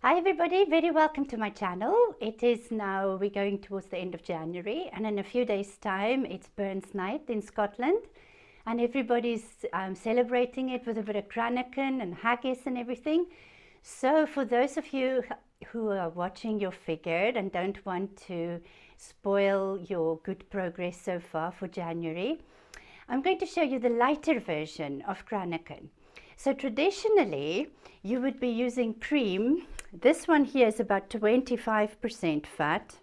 Hi everybody, very welcome to my channel. It is now, we're going towards the end of January, and in a few days time it's Burns Night in Scotland, and everybody's celebrating it with a bit of Cranachan and haggis and everything. So for those of you who are watching your figure and don't want to spoil your good progress so far for January, I'm going to show you the lighter version of Cranachan. So traditionally, you would be using cream. This one here is about 25% fat.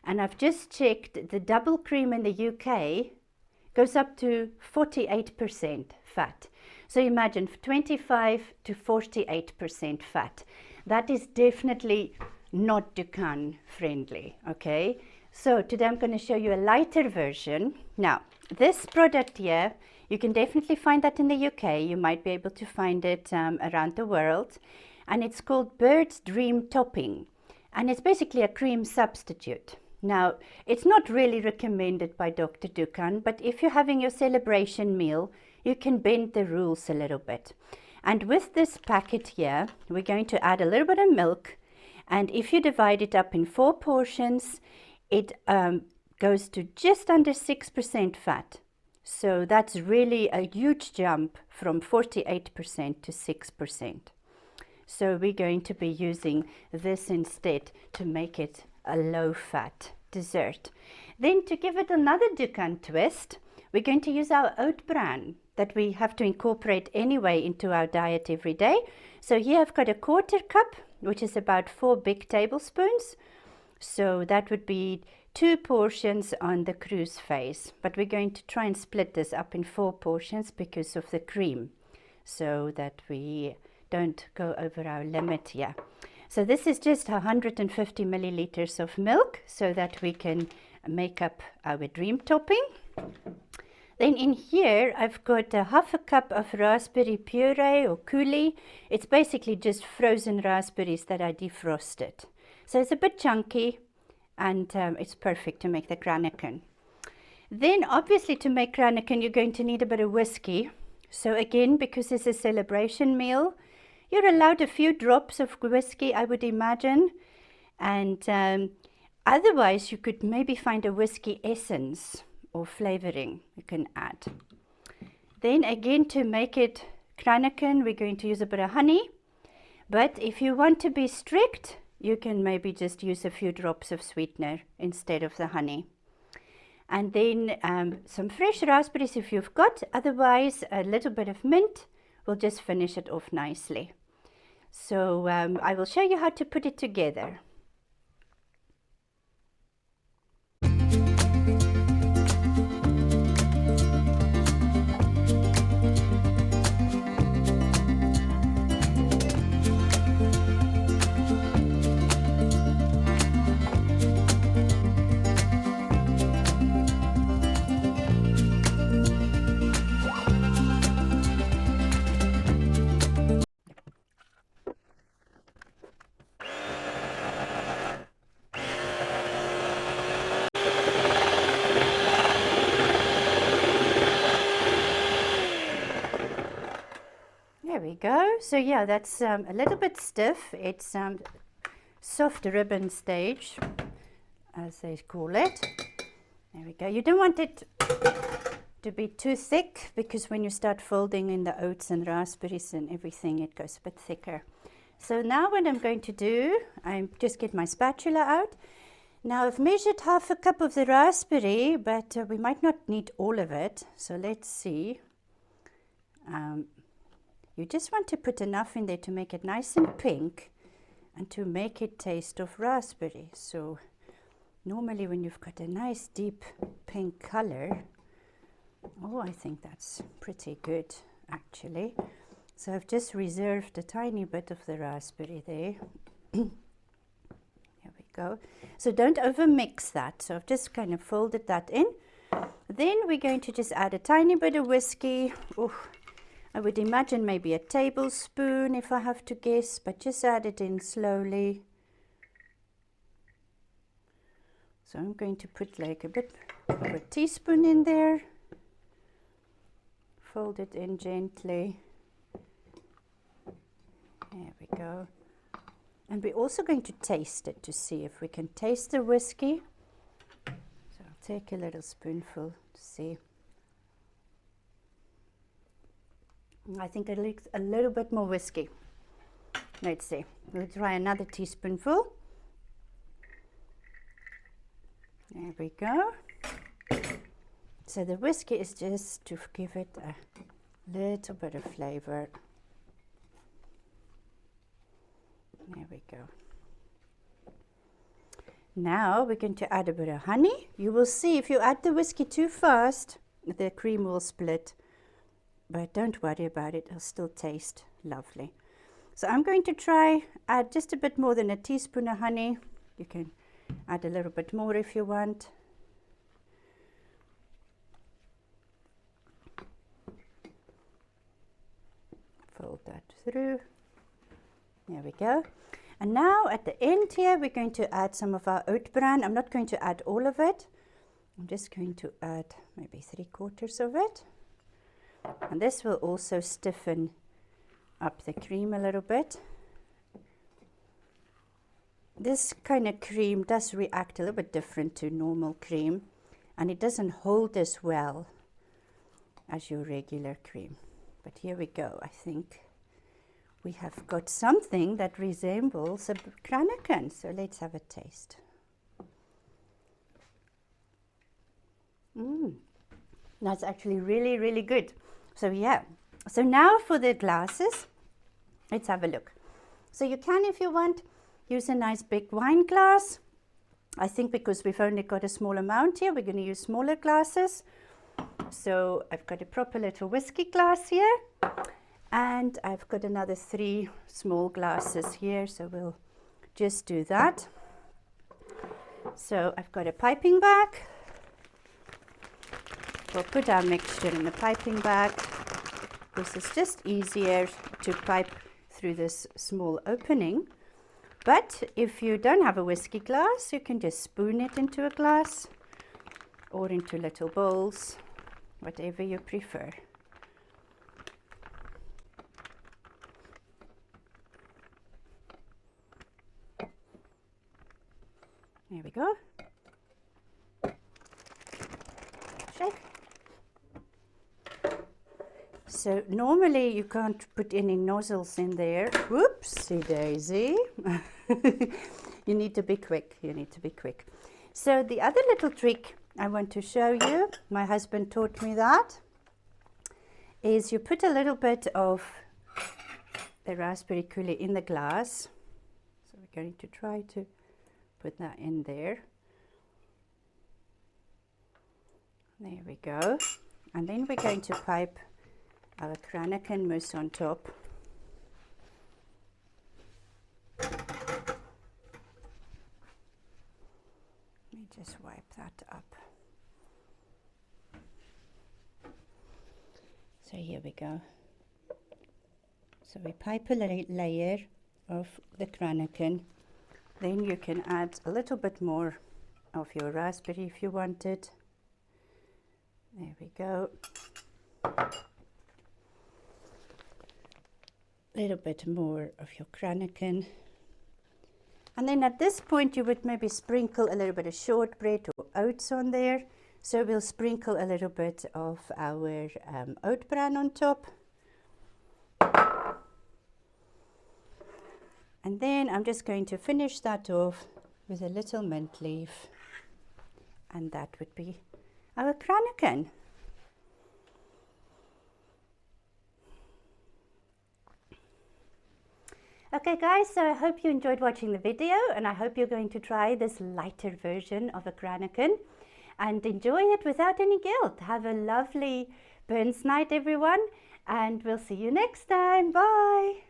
And I've just checked, the double cream in the UK goes up to 48% fat. So imagine 25 to 48% fat. That is definitely not Dukan friendly, okay? So today I'm going to show you a lighter version. Now, this product here, you can definitely find that in the UK. You might be able to find it around the world. And it's called Bird's Dream Topping. And it's basically a cream substitute. Now, it's not really recommended by Dr. Dukan, but if you're having your celebration meal, you can bend the rules a little bit. And with this packet here, we're going to add a little bit of milk. And if you divide it up in 4 portions, it goes to just under 6% fat. So that's really a huge jump from 48% to 6%. So we're going to be using this instead to make it a low-fat dessert. Then to give it another Dukan twist, we're going to use our oat bran that we have to incorporate anyway into our diet every day. So here I've got a 1/4 cup, which is about 4 big tablespoons. So that would be 2 portions on the cruise phase, but we're going to try and split this up in 4 portions because of the cream, so that we don't go over our limit here. So this is just 150 milliliters of milk so that we can make up our dream topping. Then in here I've got 1/2 cup of raspberry puree or coulis. It's basically just frozen raspberries that I defrosted. So it's a bit chunky, and it's perfect to make the Cranachan. Then obviously to make Cranachan you're going to need a bit of whiskey. So again, because it's a celebration meal, you're allowed a few drops of whiskey, I would imagine. And otherwise you could maybe find a whiskey essence or flavoring you can add. Then again, to make it Cranachan, we're going to use a bit of honey. But if you want to be strict, you can maybe just use a few drops of sweetener instead of the honey. And then some fresh raspberries if you've got. Otherwise, a little bit of mint will just finish it off nicely. So I will show you how to put it together. There we go. So yeah, that's a little bit stiff. It's soft ribbon stage, as they call it. There we go. You don't want it to be too thick, because when you start folding in the oats and raspberries and everything, it goes a bit thicker. So now what I'm going to do, I just get my spatula out. Now I've measured 1/2 cup of the raspberry, but we might not need all of it. So let's see. You just want to put enough in there to make it nice and pink and to make it taste of raspberry. So normally when you've got a nice deep pink color, oh, I think that's pretty good actually. So I've just reserved a tiny bit of the raspberry there. There we go. So don't over mix that. So I've just kind of folded that in. Then we're going to just add a tiny bit of whiskey. Oh, I would imagine maybe a tablespoon if I have to guess, but just add it in slowly. So I'm going to put like a bit of a teaspoon in there. Fold it in gently. There we go. And we're also going to taste it to see if we can taste the whiskey. So I'll take a little spoonful to see. I think it looks a little bit more whiskey. Let's see. We'll try another teaspoonful. There we go. So the whiskey is just to give it a little bit of flavor. There we go. Now we're going to add a bit of honey. You will see if you add the whiskey too fast, the cream will split. But don't worry about it, it'll still taste lovely. So I'm going to add just a bit more than a teaspoon of honey. You can add a little bit more if you want. Fold that through. There we go. And now at the end here, we're going to add some of our oat bran. I'm not going to add all of it. I'm just going to add maybe 3/4 of it. And this will also stiffen up the cream a little bit. This kind of cream does react a little bit different to normal cream, and it doesn't hold as well as your regular cream. But here we go. I think we have got something that resembles a Cranachan. So let's have a taste. That's actually really, really good. So yeah. So now for the glasses, let's have a look. So you can, if you want, use a nice big wine glass. I think because we've only got a small amount here, we're going to use smaller glasses. So I've got a proper little whiskey glass here, and I've got another 3 small glasses here, so we'll just do that. So I've got a piping bag. We'll put our mixture in the piping bag. This is just easier to pipe through this small opening. But if you don't have a whiskey glass, you can just spoon it into a glass or into little bowls, whatever you prefer. There we go. Shake. So normally you can't put any nozzles in there. Whoopsie daisy. You need to be quick. You need to be quick. So the other little trick I want to show you, my husband taught me that, is you put a little bit of the raspberry coulis in the glass. So we're going to try to put that in there. There we go. And then we're going to pipe our Cranachan mousse on top. Let me just wipe that up. So here we go. So we pipe a layer of the Cranachan. Then you can add a little bit more of your raspberry if you want it. There we go. A little bit more of your Cranachan. And then at this point you would maybe sprinkle a little bit of shortbread or oats on there. So we'll sprinkle a little bit of our oat bran on top. And then I'm just going to finish that off with a little mint leaf. And that would be our Cranachan. Okay guys, so I hope you enjoyed watching the video, and I hope you're going to try this lighter version of a Cranachan and enjoy it without any guilt. Have a lovely Burns night everyone, and we'll see you next time. Bye!